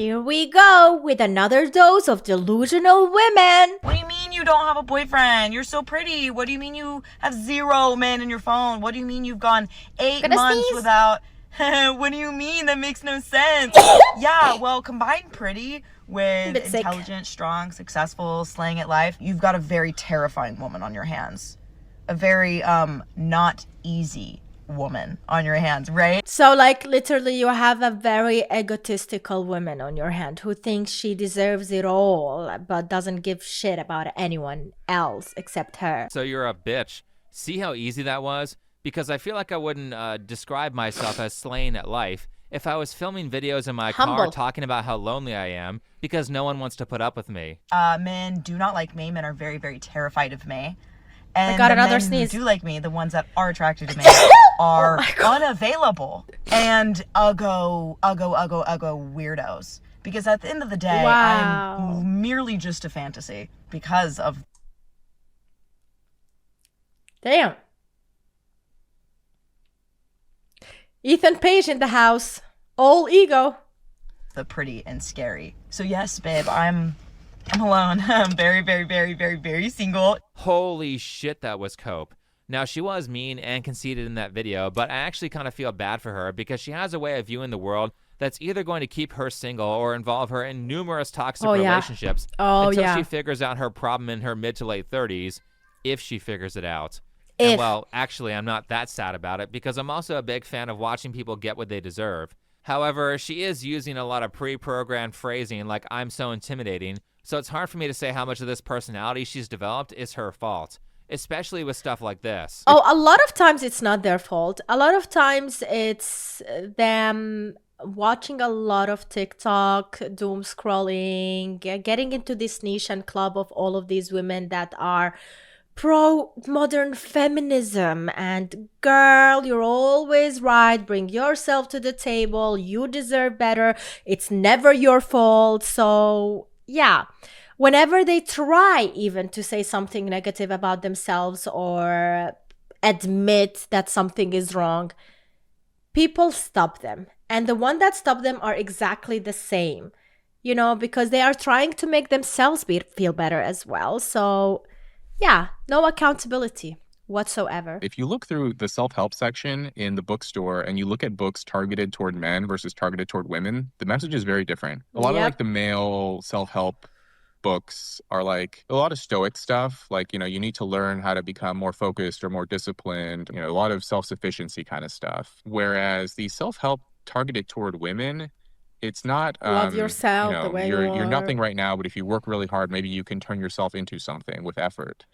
Here we go with another dose of delusional women. What do you mean you don't have a boyfriend? You're so pretty. What do you mean you have 0 men in your phone? What do you mean you've gone 8 months sneeze? without... What do you mean? That makes no sense. Yeah, well, combine pretty with intelligent, strong, successful, slaying at life, you've got a very terrifying woman on your hands. A very not easy woman on your hands, right? So like literally you have a very egotistical woman on your hand who thinks she deserves it all but doesn't give shit about anyone else except her. So you're a bitch. See how easy that was? Because I feel like I wouldn't describe myself as slaying at life if I was filming videos in my car talking about how lonely I am because no one wants to put up with me. Men do not like me. Men are very, very terrified of me. And I got the another men sneeze. who do like me, the ones that are attracted to me, are unavailable and uggo weirdos. Because at the end of the day, I'm merely just a fantasy because of... Damn. Ethan Page in the house. All ego. The pretty and scary. So yes, babe, I'm alone. I'm very, very, very, very, very single. Holy shit, that was cope. Now, she was mean and conceited in that video, but I actually kind of feel bad for her because she has a way of viewing the world that's either going to keep her single or involve her in numerous toxic relationships until she figures out her problem in her mid to late 30s, if she figures it out. And, well, actually, I'm not that sad about it because I'm also a big fan of watching people get what they deserve. However, she is using a lot of pre-programmed phrasing like I'm so intimidating, so it's hard for me to say how much of this personality she's developed is her fault, especially with stuff like this. Oh, a lot of times it's not their fault. A lot of times it's them watching a lot of TikTok, doom scrolling, getting into this niche and club of all of these women that are pro-modern feminism and girl, you're always right, bring yourself to the table, you deserve better, it's never your fault. So yeah, whenever they try even to say something negative about themselves or admit that something is wrong, people stop them, and the one that stop them are exactly the same, you know, because they are trying to make themselves feel better as well. So yeah, no accountability whatsoever. If you look through the self-help section in the bookstore and you look at books targeted toward men versus targeted toward women, the message is very different. A lot of like the male self-help books are like a lot of stoic stuff. Like, you know, you need to learn how to become more focused or more disciplined, you know, a lot of self-sufficiency kind of stuff. Whereas the self-help targeted toward women, it's not love yourself, you know, the way you're nothing right now, but if you work really hard, maybe you can turn yourself into something with effort.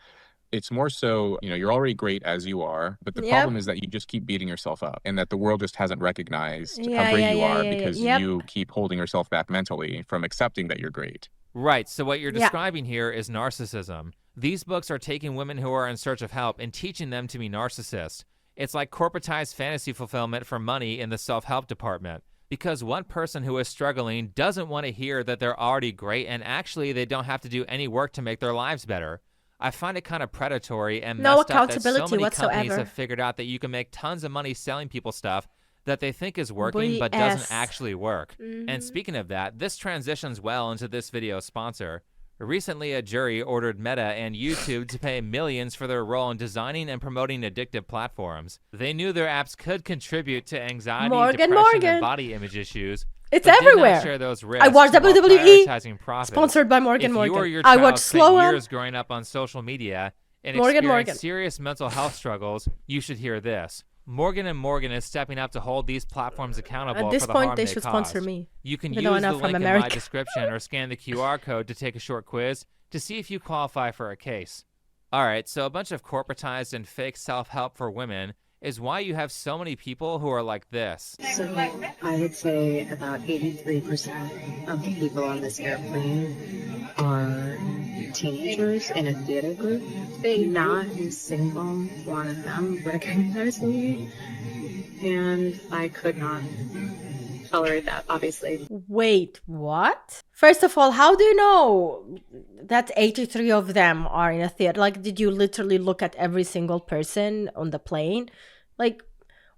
It's more so, you know, you're already great as you are, but the problem is that you just keep beating yourself up and that the world just hasn't recognized how great you are because you keep holding yourself back mentally from accepting that you're great. Right, so what you're describing here is narcissism. These books are taking women who are in search of help and teaching them to be narcissists. It's like corporatized fantasy fulfillment for money in the self-help department. Because one person who is struggling doesn't want to hear that they're already great and actually they don't have to do any work to make their lives better. I find it kind of predatory and messed up that so many companies have figured out that you can make tons of money selling people stuff that they think is working but doesn't actually work. And speaking of that, this transitions well into this video's sponsor. Recently, a jury ordered Meta and YouTube to pay millions for their role in designing and promoting addictive platforms. They knew their apps could contribute to anxiety, depression, and body image issues. It's everywhere. Share those risks I watched WWE, sponsored by Morgan. If you or your I child watched spent years growing up on social media and Morgan. experienced serious mental health struggles, you should hear this. Morgan & Morgan is stepping up to hold these platforms accountable At this for the point, harm they they should cause. sponsor me. You can use the link in my description or scan the QR code to take a short quiz to see if you qualify for a case. All right, so a bunch of corporatized and fake self-help for women is why you have so many people who are like this. So I would say about 83% of the people on this airplane are teenagers in a theater group. Not a single one of them recognized me, and I could not tolerate that, obviously. Wait, what? First of all, how do you know that 83 of them are in a theater? Like, did you literally look at every single person on the plane? Like,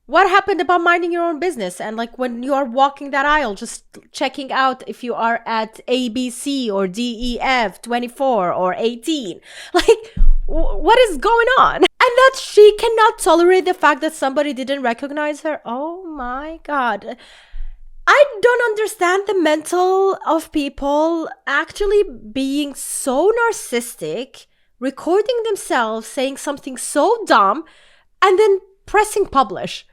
What happened about minding your own business? And like when you are walking that aisle, just checking out if you are at ABC or DEF 24 or 18. Like, what is going on? And that she cannot tolerate the fact that somebody didn't recognize her. Oh my God. I don't understand the mental of people actually being so narcissistic, recording themselves saying something so dumb, and then pressing publish.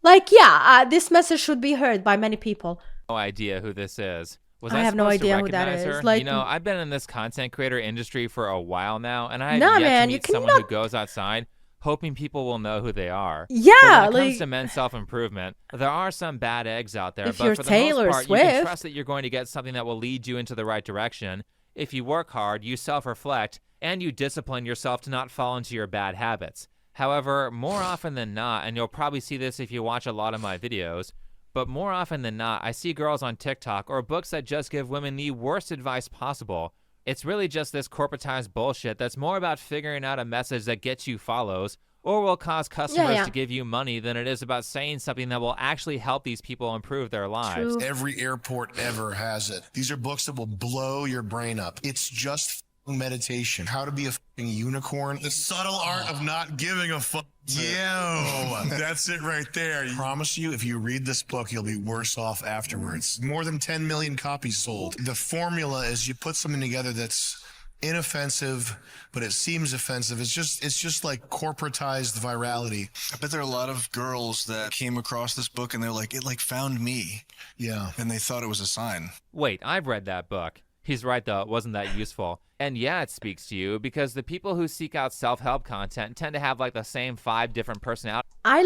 Like, yeah, this message should be heard by many people. No idea who this is. I have no idea who that is. Her? Like, you know, I've been in this content creator industry for a while now, and I have nah, yet man, to meet someone who goes outside hoping people will know who they are. Yeah, but when it comes to men's self-improvement, there are some bad eggs out there. If but you're for the Taylor most part, Swift, you can trust that you're going to get something that will lead you into the right direction. If you work hard, you self-reflect, and you discipline yourself to not fall into your bad habits. However, more often than not, and you'll probably see this if you watch a lot of my videos, but more often than not, I see girls on TikTok or books that just give women the worst advice possible. It's really just this corporatized bullshit that's more about figuring out a message that gets you follows or will cause customers to give you money than it is about saying something that will actually help these people improve their lives. True. Every airport ever has it. These are books that will blow your brain up. It's just meditation. How to be a unicorn. The subtle art of not giving a fuck. Yo, that's it right there. I promise you, if you read this book, you'll be worse off afterwards. More than 10 million copies sold. The formula is you put something together that's inoffensive, but it seems offensive. It's just like corporatized virality. I bet there are a lot of girls that came across this book and they're like, it like found me. Yeah. And they thought it was a sign. Wait, I've read that book. He's right, though. It wasn't that useful. And yeah, it speaks to you because the people who seek out self-help content tend to have like the same 5 different personalities. I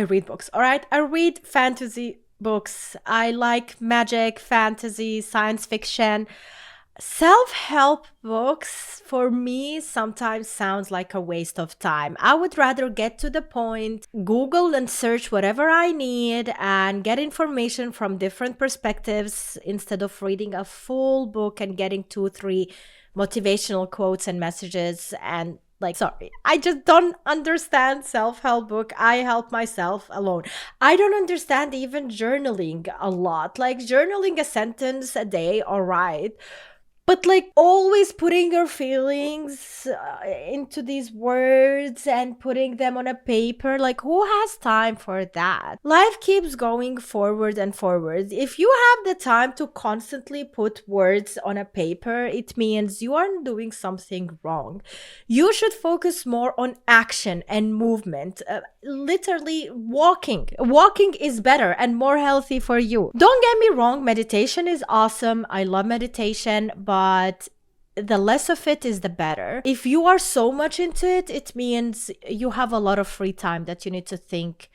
read books, all right? I read fantasy books. I like magic, fantasy, science fiction. Self-help books for me sometimes sounds like a waste of time. I would rather get to the point, Google and search whatever I need and get information from different perspectives instead of reading a full book and getting 2-3 motivational quotes and messages. And like, sorry, I just don't understand self-help book. I help myself alone. I don't understand even journaling a lot. Like journaling a sentence a day, all right. But like always putting your feelings into these words and putting them on a paper, like who has time for that? Life keeps going forward and forward. If you have the time to constantly put words on a paper, it means you are doing something wrong. You should focus more on action and movement. Literally walking. Walking is better and more healthy for you. Don't get me wrong, meditation is awesome. I love meditation, but the less of it is the better. If you are so much into it, it means you have a lot of free time that you need to think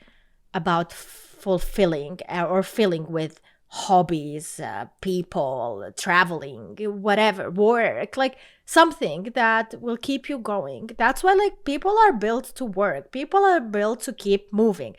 about fulfilling or filling with hobbies, people, traveling, whatever, work, like something that will keep you going. That's why like people are built to work. People are built to keep moving.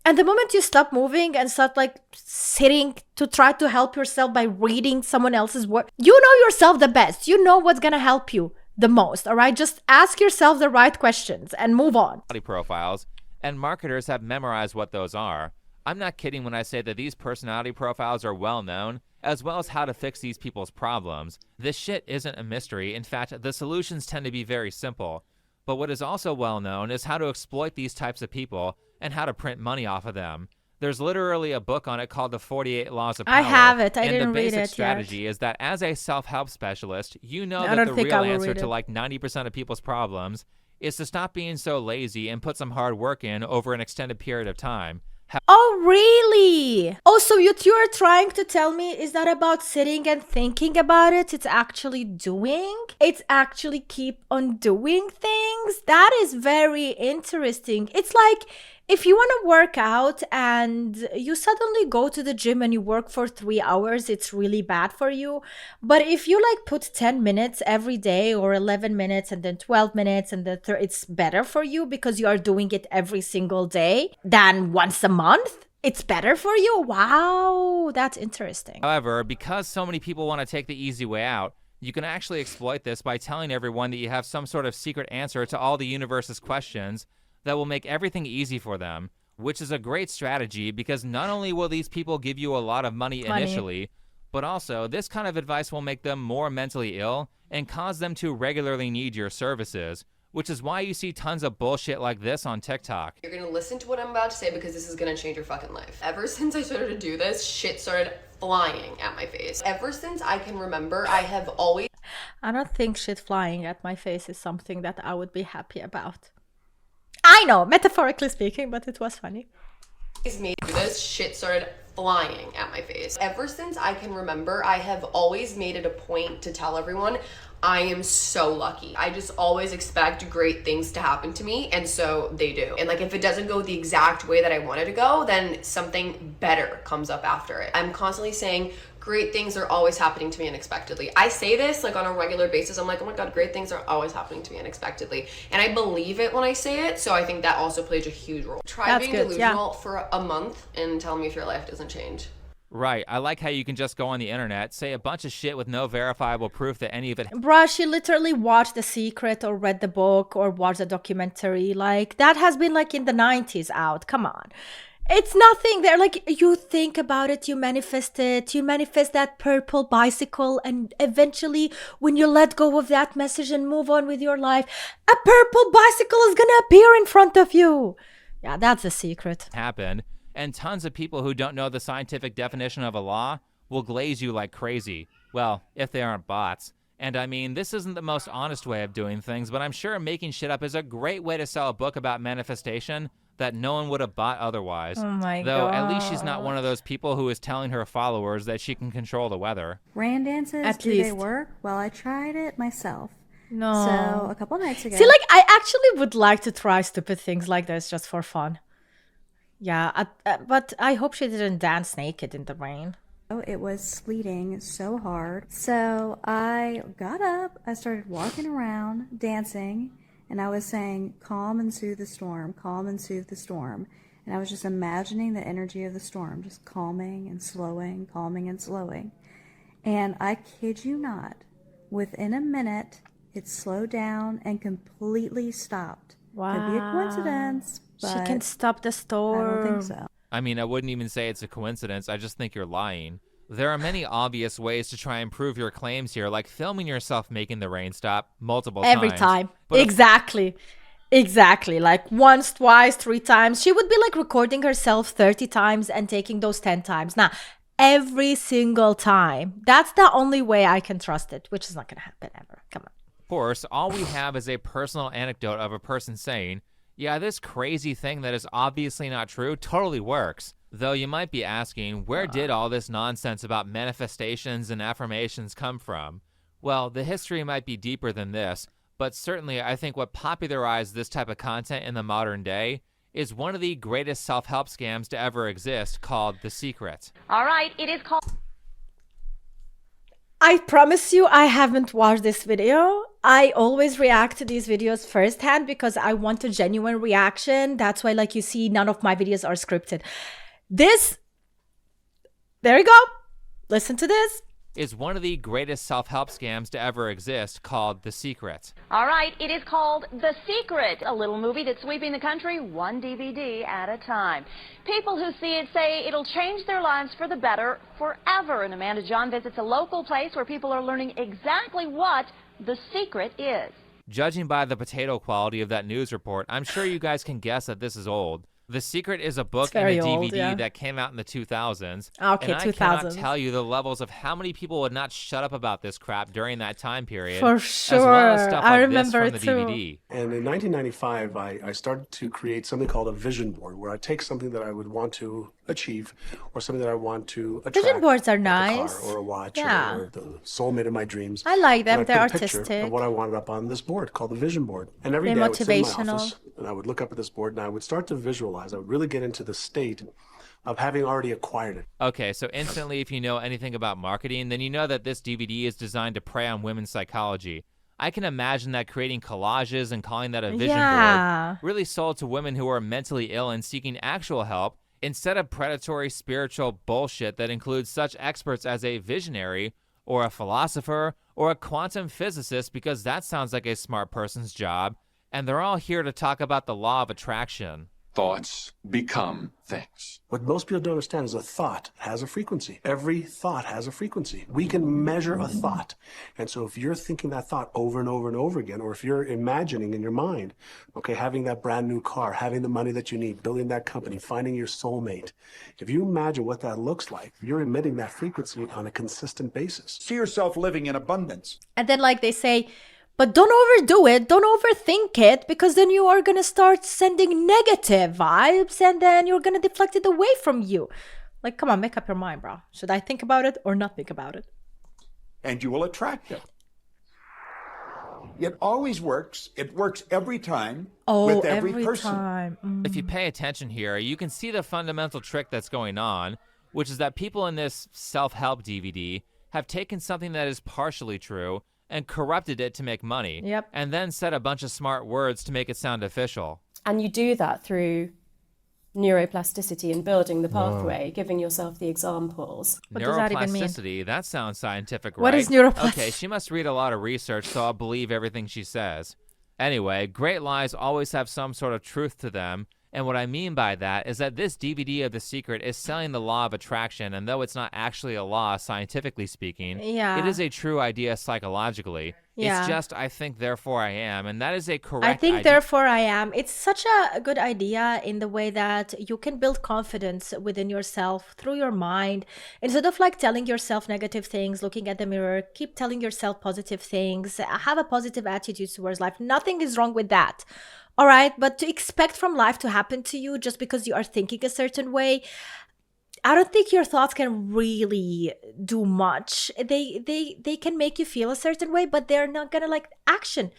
And the moment you stop moving and start like sitting to try to help yourself by reading someone else's work, you know yourself the best. You know what's going to help you the most, all right? Just ask yourself the right questions and move on. Profiles, and marketers have memorized what those are. I'm not kidding when I say that these personality profiles are well known, as well as how to fix these people's problems. This shit isn't a mystery. In fact, the solutions tend to be very simple. But what is also well known is how to exploit these types of people and how to print money off of them. There's literally a book on it called The 48 Laws of Power. I have it. I didn't read it yet. And the basic strategy is that as a self-help specialist, you know that the real answer to like 90% of people's problems is to stop being so lazy and put some hard work in over an extended period of time. Oh, really? Oh, so you're trying to tell me is that about sitting and thinking about it? It's actually doing? It's actually keep on doing things? That is very interesting. It's like if you want to work out and you suddenly go to the gym and you work for 3 hours, it's really bad for you. But if you like put 10 minutes every day or 11 minutes and then 12 minutes and then it's better for you because you are doing it every single day than once a month. It's better for you? Wow, that's interesting. However, because so many people want to take the easy way out, you can actually exploit this by telling everyone that you have some sort of secret answer to all the universe's questions that will make everything easy for them. which is a great strategy because not only will these people give you a lot of money initially, but also this kind of advice will make them more mentally ill and cause them to regularly need your services, which is why you see tons of bullshit like this on TikTok. You're gonna listen to what I'm about to say because this is gonna change your fucking life. Ever since I started to do this, shit started flying at my face. Ever since I can remember, I have always... I don't think shit flying at my face is something that I would be happy about. I know, metaphorically speaking, but it was funny. Made this shit started flying at my face. Ever since I can remember, I have always made it a point to tell everyone I am so lucky. I just always expect great things to happen to me, and so they do. And like, if it doesn't go the exact way that I want it to go, then something better comes up after it. I'm constantly saying great things are always happening to me unexpectedly. I say this like on a regular basis. I'm like, oh my God, great things are always happening to me unexpectedly. And I believe it when I say it, so I think that also plays a huge role. Try being delusional for a month and tell me if your life doesn't change. Right. I like how you can just go on the internet, say a bunch of shit with no verifiable proof that any of it... Bruh, she literally watched The Secret or read the book or watched a documentary. Like, that has been like in the 90s out. Come on. It's nothing there. Like, you think about it, you manifest it, you manifest that purple bicycle, and eventually when you let go of that message and move on with your life, a purple bicycle is gonna appear in front of you. Yeah, that's a secret. Happened. And tons of people who don't know the scientific definition of a law will glaze you like crazy. Well, if they aren't bots. And I mean, this isn't the most honest way of doing things, but I'm sure making shit up is a great way to sell a book about manifestation that no one would have bought otherwise. Oh my Though God. At least she's not one of those people who is telling her followers that she can control the weather. Rain dances, At do least. they work? Well, I tried it myself. No. So a couple nights ago. See, like, I actually would like to try stupid things like this just for fun. Yeah, but I hope she didn't dance naked in the rain. It was sleeting so hard. So I got up, I started walking around, dancing, and I was saying, calm and soothe the storm, calm and soothe the storm. And I was just imagining the energy of the storm, just calming and slowing, calming and slowing. And I kid you not, within a minute, it slowed down and completely stopped. Wow. Could be a coincidence, but She can stop the I storm. don't think so. I mean, I wouldn't even say it's a coincidence. I just think you're lying. There are many obvious ways to try and prove your claims here, like filming yourself making the rain stop multiple times. Every time. But Exactly. Exactly. Like once, twice, 3 times. She would be like recording herself 30 times and taking those 10 times. Now, every single time. That's the only way I can trust it, which is not going to happen ever. Come on. Of course, all we have is a personal anecdote of a person saying, yeah, this crazy thing that is obviously not true totally works. Though you might be asking, where did all this nonsense about manifestations and affirmations come from? Well, the history might be deeper than this, but certainly I think what popularized this type of content in the modern day is one of the greatest self-help scams to ever exist, called The Secret. All right, it is called... I promise you I haven't watched this video. I always react to these videos firsthand because I want a genuine reaction. That's why, like you see, none of my videos are scripted. There you go. Listen to this. Is one of the greatest self-help scams to ever exist, called The Secret. All right, it is called The Secret, a little movie that's sweeping the country one DVD at a time. People who see it say it'll change their lives for the better forever. And Amanda John visits a local place where people are learning exactly what The Secret is. Judging by the potato quality of that news report, I'm sure you guys can guess that this is old. The Secret is a book and a DVD that came out in the 2000s. Okay, and 2000s. I cannot tell you the levels of how many people would not shut up about this crap during that time period. For As well as sure. stuff I like remember this it from the too. DVD. And in 1995, I started to create something called a vision board, where I take something that I would want to achieve or something that I want to attract. Vision boards are like a nice. car or a watch Yeah. or the soulmate of my dreams. I like them. And They're I'd put a picture artistic. of what I wanted up on this board called the vision board. And every They're day I would sit in my motivational. office and I would look up at this board and I would start to visualize. I would really get into the state of having already acquired it. Okay, so instantly, if you know anything about marketing, then you know that this DVD is designed to prey on women's psychology. I can imagine that creating collages and calling that a vision board really sold to women who are mentally ill and seeking actual help, instead of predatory spiritual bullshit that includes such experts as a visionary or a philosopher or a quantum physicist, because that sounds like a smart person's job, and they're all here to talk about the law of attraction. thoughts become things. What most people don't understand is a thought has a frequency. Every thought has a frequency. We can measure a thought. And so if you're thinking that thought over and over and over again, or if you're imagining in your mind, okay, having that brand new car, having the money that you need, building that company, finding your soulmate, if you imagine what that looks like, you're emitting that frequency on a consistent basis. See yourself living in abundance. And then like they say, but don't overdo it, don't overthink it, because then you are going to start sending negative vibes and then you're going to deflect it away from you. Like, come on, make up your mind, bro. Should I think about it or not think about it? And you will attract it. It always works. It works every time with every person. Time. If you pay attention here, you can see the fundamental trick that's going on, which is that people in this self-help DVD have taken something that is partially true and corrupted it to make money. Yep. And then said a bunch of smart words to make it sound official. And you do that through neuroplasticity and building the pathway, giving yourself the examples. What does that even mean? Neuroplasticity, that sounds scientific, right? What is neuroplasticity? Okay, she must read a lot of research, so I'll believe everything she says. Anyway, great lies always have some sort of truth to them. And what I mean by that is that this DVD of The Secret is selling the law of attraction, and though it's not actually a law, scientifically speaking, Yeah. it is a true idea psychologically. Yeah. It's just, I think, therefore I am, and that is a correct I think, idea. therefore, I am. It's such a good idea in the way that you can build confidence within yourself through your mind. Instead of like telling yourself negative things, looking at the mirror, keep telling yourself positive things, have a positive attitude towards life. Nothing is wrong with that. All right. But to expect from life to happen to you just because you are thinking a certain way, I don't think your thoughts can really do much. They can make you feel a certain way, but they're not gonna like action.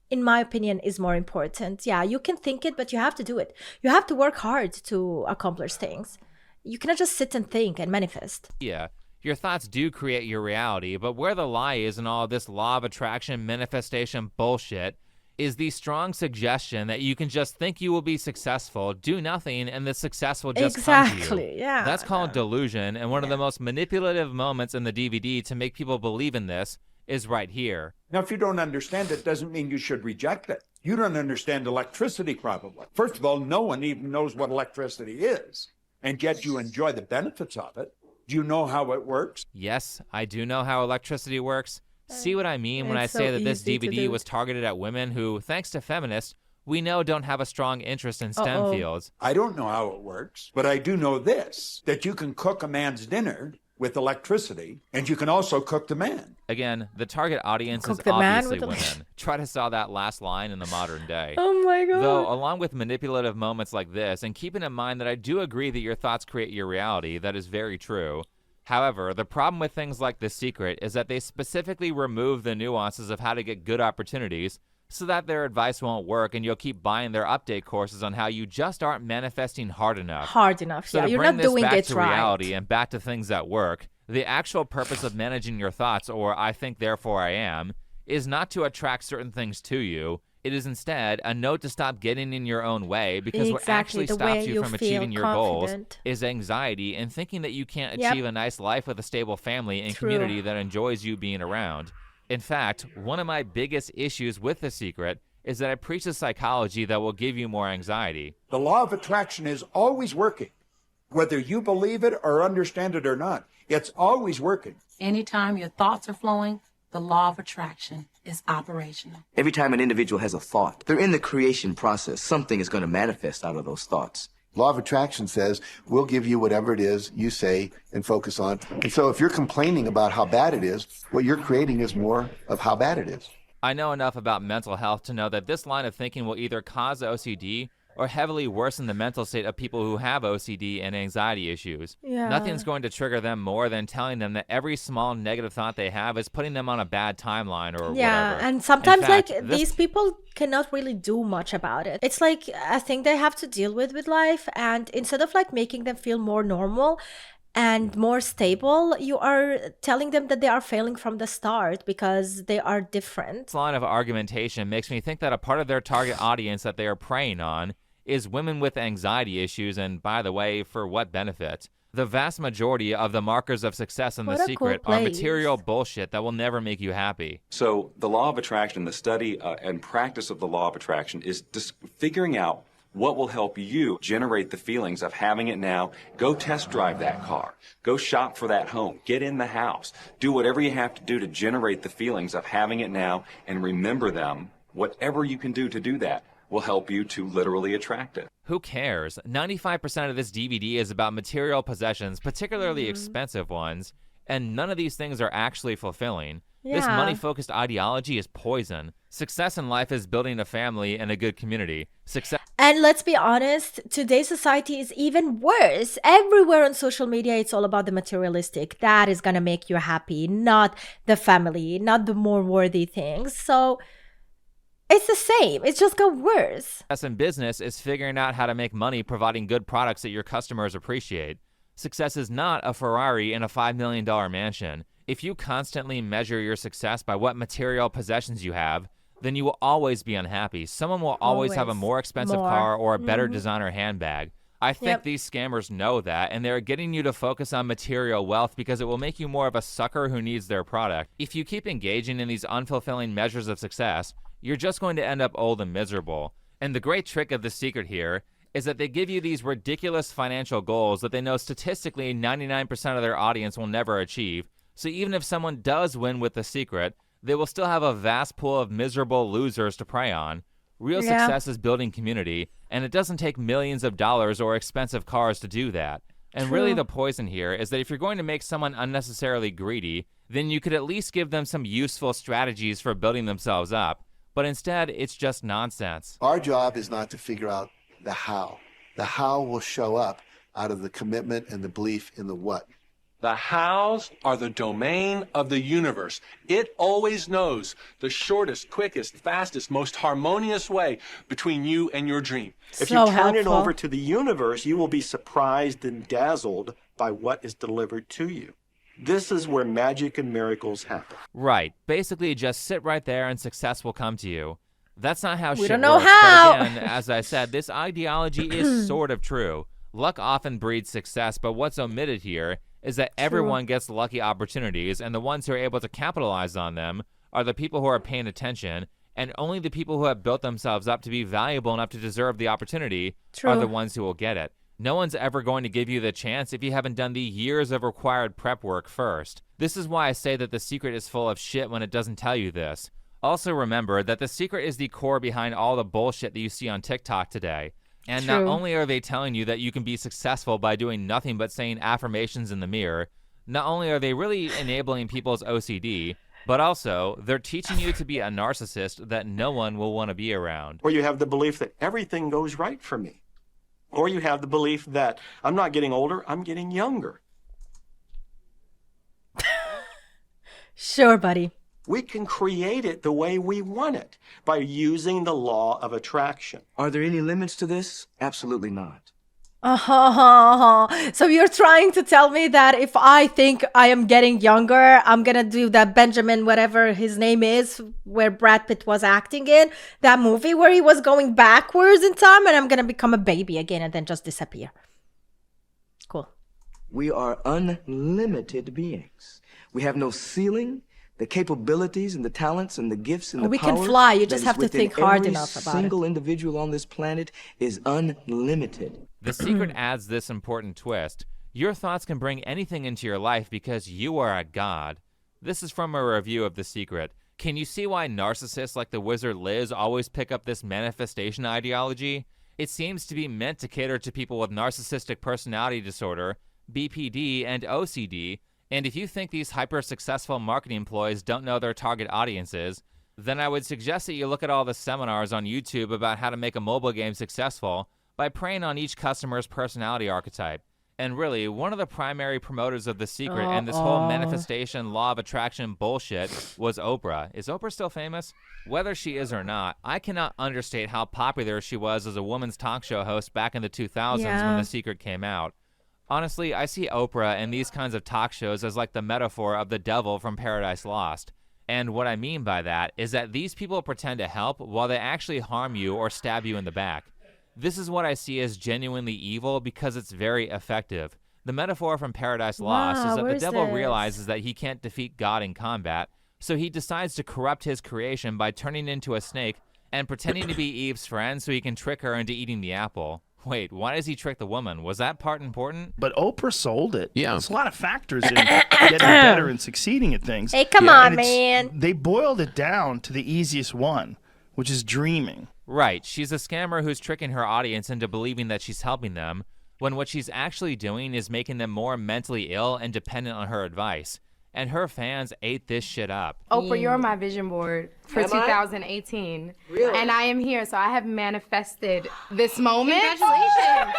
In my opinion, is more important. Yeah, you can think it, but you have to do it. You have to work hard to accomplish things. You cannot just sit and think and manifest. Yeah. Your thoughts do create your reality, but where the lie is in all this law of attraction manifestation bullshit is the strong suggestion that you can just think you will be successful, do nothing, and the success will just come to you. Exactly, yeah. That's called delusion, and one of the most manipulative moments in the DVD to make people believe in this is right here. Now, if you don't understand it, doesn't mean you should reject it. You don't understand electricity, probably. First of all, no one even knows what electricity is, and yet you enjoy the benefits of it. Do you know how it works? Yes, I do know how electricity works. See what I mean when I say that this DVD was targeted at women who, thanks to feminists, we know don't have a strong interest in STEM fields. I don't know how it works, but I do know this, that you can cook a man's dinner with electricity, and you can also cook the man. Again, the target audience is Cook the man obviously with women. Try to sell that last line in the modern day. Oh my God. Though, along with manipulative moments like this, and keeping in mind that I do agree that your thoughts create your reality, that is very true. However, the problem with things like The Secret is that they specifically remove the nuances of how to get good opportunities so that their advice won't work and you'll keep buying their update courses on how you just aren't manifesting hard enough. Hard enough, So yeah. to You're bring not this doing back it to right. reality and back to things that work, the actual purpose of managing your thoughts, or I think therefore I am, is not to attract certain things to you. It is instead a note to stop getting in your own way, because what actually Exactly, the way stops you you from feel achieving your goals confident. is anxiety and thinking that you can't Yep. achieve a nice life with a stable family and True. community that enjoys you being around. In fact, one of my biggest issues with The Secret is that I preach a psychology that will give you more anxiety. The law of attraction is always working, whether you believe it or understand it or not. It's always working. Anytime your thoughts are flowing, the law of attraction is operational. Every time an individual has a thought, they're in the creation process. Something is going to manifest out of those thoughts. Law of attraction says we'll give you whatever it is you say and focus on. And so if you're complaining about how bad it is, what you're creating is more of how bad it is. I know enough about mental health to know that this line of thinking will either cause OCD or heavily worsen the mental state of people who have OCD and anxiety issues. Yeah. Nothing's going to trigger them more than telling them that every small negative thought they have is putting them on a bad timeline or Yeah, whatever. and sometimes In fact, like this- these people cannot really do much about it. It's like a thing they have to deal with life, and instead of like making them feel more normal and more stable, you are telling them that they are failing from the start because they are different. This line of argumentation makes me think that a part of their target audience that they are preying on is women with anxiety issues, and by the way, for what benefit? The vast majority of the markers of success in What The a Secret cool are place. material bullshit that will never make you happy. So the law of attraction, the study and practice of the law of attraction is just figuring out What will help you generate the feelings of having it now? Go test drive that car. Go shop for that home. Get in the house. Do whatever you have to do to generate the feelings of having it now and remember them. Whatever you can do to do that will help you to literally attract it. Who cares? 95% of this DVD is about material possessions, particularly expensive ones, and none of these things are actually fulfilling. This money-focused ideology is poison. Success in life is building a family and a good community. And let's be honest, today's society is even worse. Everywhere on social media, it's all about the materialistic. That is going to make you happy, not the family, not the more worthy things. So it's the same. It's just got worse. Success in business is figuring out how to make money providing good products that your customers appreciate. Success is not a Ferrari and a $5 million mansion. If you constantly measure your success by what material possessions you have, then you will always be unhappy. Someone will always have a more expensive car or a better designer handbag. I think these scammers know that, and they're getting you to focus on material wealth because it will make you more of a sucker who needs their product. If you keep engaging in these unfulfilling measures of success, you're just going to end up old and miserable. And the great trick of The Secret here is that they give you these ridiculous financial goals that they know statistically 99% of their audience will never achieve. So even if someone does win with The Secret, they will still have a vast pool of miserable losers to prey on. Real success is building community, and it doesn't take millions of dollars or expensive cars to do that. And really the poison here is that if you're going to make someone unnecessarily greedy, then you could at least give them some useful strategies for building themselves up. But instead, it's just nonsense. Our job is not to figure out the how. The how will show up out of the commitment and the belief in the what. The hows are the domain of the universe. It always knows the shortest, quickest, fastest, most harmonious way between you and your dream. If you turn it over to the universe, you will be surprised and dazzled by what is delivered to you. This is where magic and miracles happen. Right. Basically, just sit right there and success will come to you. That's not how shit don't know works. how. But again, as I said, this ideology is sort of true. Luck often breeds success, but what's omitted here is that everyone gets lucky opportunities, and the ones who are able to capitalize on them are the people who are paying attention, and only the people who have built themselves up to be valuable enough to deserve the opportunity are the ones who will get it. No one's ever going to give you the chance if you haven't done the years of required prep work first. This is why I say that The Secret is full of shit when it doesn't tell you this. Also remember that The Secret is the core behind all the bullshit that you see on TikTok today. And not only are they telling you that you can be successful by doing nothing but saying affirmations in the mirror, not only are they really enabling people's OCD, but also they're teaching you to be a narcissist that no one will want to be around. Or you have the belief that everything goes right for me. Or you have the belief that I'm not getting older, I'm getting younger. Sure, buddy. We can create it the way we want it by using the law of attraction. Are there any limits to this? Absolutely not. So you're trying to tell me that if I think I am getting younger, I'm going to do that Benjamin, whatever his name is, where Brad Pitt was acting in, that movie where he was going backwards in time, and I'm going to become a baby again and then just disappear. Cool. We are unlimited beings. We have no ceiling. The capabilities and the talents and the gifts and the we power can fly. You just have to think hard enough about it. Every single individual on this planet is unlimited. The Secret adds this important twist. Your thoughts can bring anything into your life because you are a god. This is from a review of The Secret. Can you see why narcissists like the wizard Liz always pick up this manifestation ideology? It seems to be meant to cater to people with narcissistic personality disorder, BPD, and OCD. And if you think these hyper-successful marketing employees don't know their target audiences, then I would suggest that you look at all the seminars on YouTube about how to make a mobile game successful by preying on each customer's personality archetype. And really, one of the primary promoters of The Secret and this whole manifestation, law of attraction bullshit was Oprah. Is Oprah still famous? Whether she is or not, I cannot understate how popular she was as a woman's talk show host back in the 2000s when The Secret came out. Honestly, I see Oprah and these kinds of talk shows as like the metaphor of the devil from Paradise Lost. And what I mean by that is that these people pretend to help while they actually harm you or stab you in the back. This is what I see as genuinely evil because it's very effective. The metaphor from Paradise Lost is that the devil realizes that he can't defeat God in combat, so he decides to corrupt his creation by turning into a snake and pretending to be Eve's friend so he can trick her into eating the apple. Wait, why does he trick the woman? Was that part important? But Oprah sold it. Yeah. There's a lot of factors in getting better and succeeding at things. Hey, come on, man. They boiled it down to the easiest one, which is dreaming. Right. She's a scammer who's tricking her audience into believing that she's helping them, when what she's actually doing is making them more mentally ill and dependent on her advice. And her fans ate this shit up. Oprah, you're my vision board for Am I? 2018. Really? And I am here, so I have manifested this moment. Congratulations.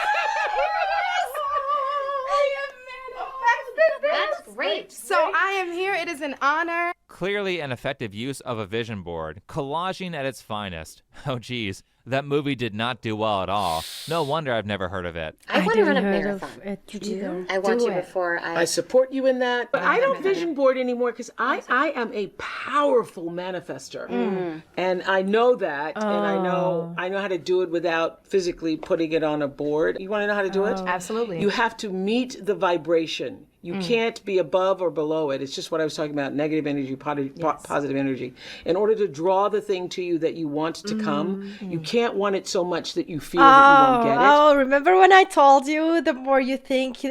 That's great. So I am here. It is an honor. Clearly an effective use of a vision board, collaging at its finest. Oh geez, that movie did not do well at all. No wonder I've never heard of it. I want to run a marathon. I want to before I support you in that, but I don't vision board anymore because I am a powerful manifester, and I know that, and I know how to do it without physically putting it on a board. You want to know how to do it? Absolutely. You have to meet the vibration. You can't be above or below it. It's just what I was talking about, negative energy, positive energy. In order to draw the thing to you that you want to come, you can't want it so much that you feel that you won't get it. Oh, remember when I told you the more you think,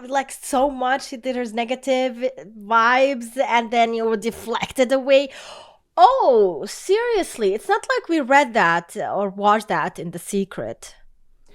like so much, there's negative vibes and then you deflect it away. Oh, seriously. It's not like we read that or watched that in The Secret.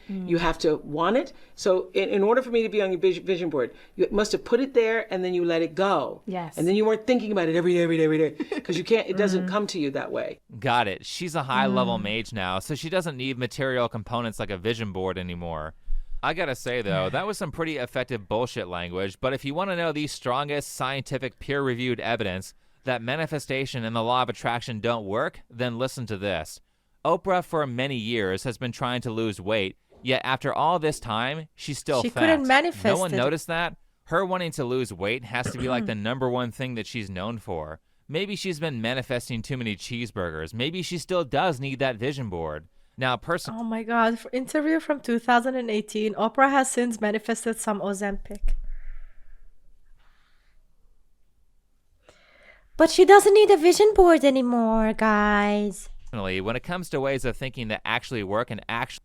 You have to want it. So in order for me to be on your vision board, you must have put it there and then you let it go. Yes. And then you weren't thinking about it every day. Because you can't, it doesn't come to you that way. Got it. She's a high-level mage now, so she doesn't need material components like a vision board anymore. I gotta say, though, that was some pretty effective bullshit language, but if you want to know the strongest scientific peer-reviewed evidence that manifestation and the law of attraction don't work, then listen to this. Oprah, for many years, has been trying to lose weight, yet after all this time, she's still fat. She couldn't manifest No one it. noticed that? Her wanting to lose weight has to be like the number one thing that she's known for. Maybe she's been manifesting too many cheeseburgers. Maybe she still does need that vision board. Now, Oh my God. For interview from 2018, Oprah has since manifested some Ozempic. But she doesn't need a vision board anymore, guys. when it comes to ways of thinking that actually work and actually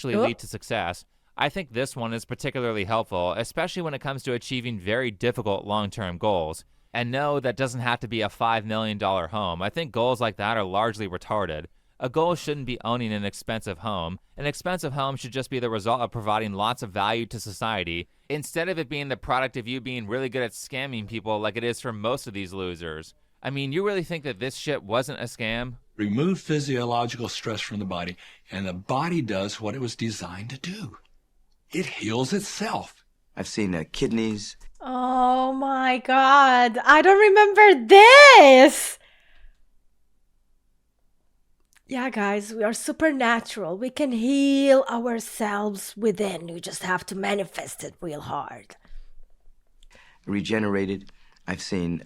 lead to success, I think this one is particularly helpful, especially when it comes to achieving very difficult long-term goals. And no, that doesn't have to be a $5 million home. I think goals like that are largely retarded. A goal shouldn't be owning an expensive home. An expensive home should just be the result of providing lots of value to society, instead of it being the product of you being really good at scamming people like it is for most of these losers. I mean, you really think that this shit wasn't a scam? Remove physiological stress from the body, and the body does what it was designed to do. It heals itself. I've seen kidneys. Oh my God. I don't remember this. Yeah, guys, we are supernatural. We can heal ourselves within. You just have to manifest it real hard. Regenerated. I've seen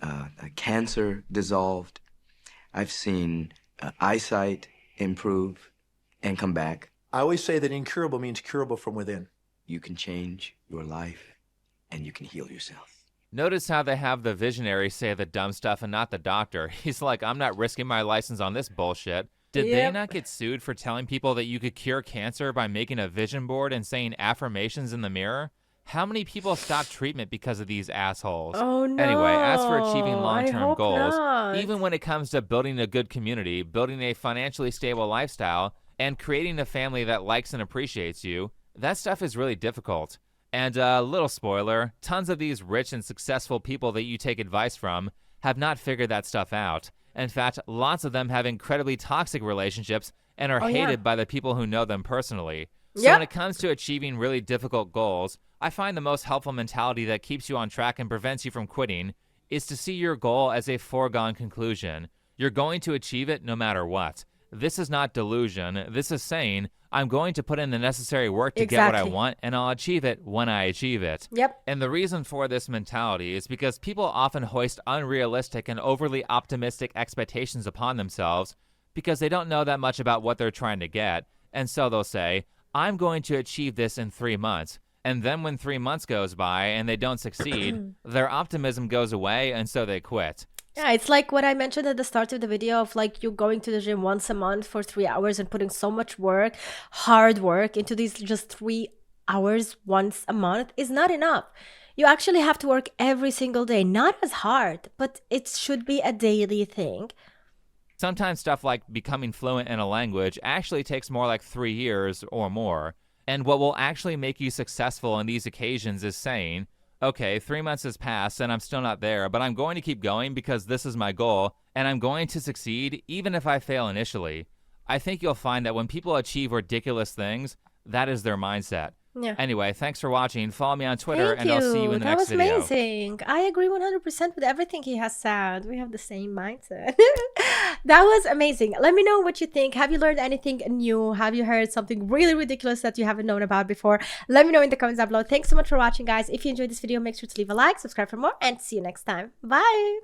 cancer dissolved. I've seen eyesight improve and come back. I always say that incurable means curable from within. You can change your life and you can heal yourself. Notice how they have the visionary say the dumb stuff and not the doctor. He's like, I'm not risking my license on this bullshit. Did they not get sued for telling people that you could cure cancer by making a vision board and saying affirmations in the mirror? How many people stopped treatment because of these assholes? Oh no. Anyway, as for achieving long-term goals, not. even when it comes to building a good community, building a financially stable lifestyle, and creating a family that likes and appreciates you, that stuff is really difficult. And little spoiler, tons of these rich and successful people that you take advice from have not figured that stuff out. In fact, lots of them have incredibly toxic relationships and are hated by the people who know them personally. So when it comes to achieving really difficult goals, I find the most helpful mentality that keeps you on track and prevents you from quitting is to see your goal as a foregone conclusion. You're going to achieve it no matter what. This is not delusion. This is saying, I'm going to put in the necessary work to get what I want, and I'll achieve it when I achieve it. Yep. And the reason for this mentality is because people often hoist unrealistic and overly optimistic expectations upon themselves because they don't know that much about what they're trying to get. And so they'll say, I'm going to achieve this in 3 months. And then when 3 months goes by and they don't succeed, their optimism goes away and so they quit. Yeah, it's like what I mentioned at the start of the video of like you going to the gym once a month for 3 hours and putting so much work, hard work into these just 3 hours once a month is not enough. You actually have to work every single day, not as hard, but it should be a daily thing. Sometimes stuff like becoming fluent in a language actually takes more like 3 years or more. And what will actually make you successful on these occasions is saying, okay, 3 months has passed and I'm still not there, but I'm going to keep going because this is my goal and I'm going to succeed even if I fail initially. I think you'll find that when people achieve ridiculous things, that is their mindset. Yeah. Anyway, thanks for watching. Follow me on Twitter Thank and I'll see you in the next video. That was amazing. I agree 100% with everything he has said. We have the same mindset. That was amazing. Let me know what you think. Have you learned anything new? Have you heard something really ridiculous that you haven't known about before? Let me know in the comments down below. Thanks so much for watching, guys. If you enjoyed this video, make sure to leave a like, subscribe for more, and see you next time. Bye.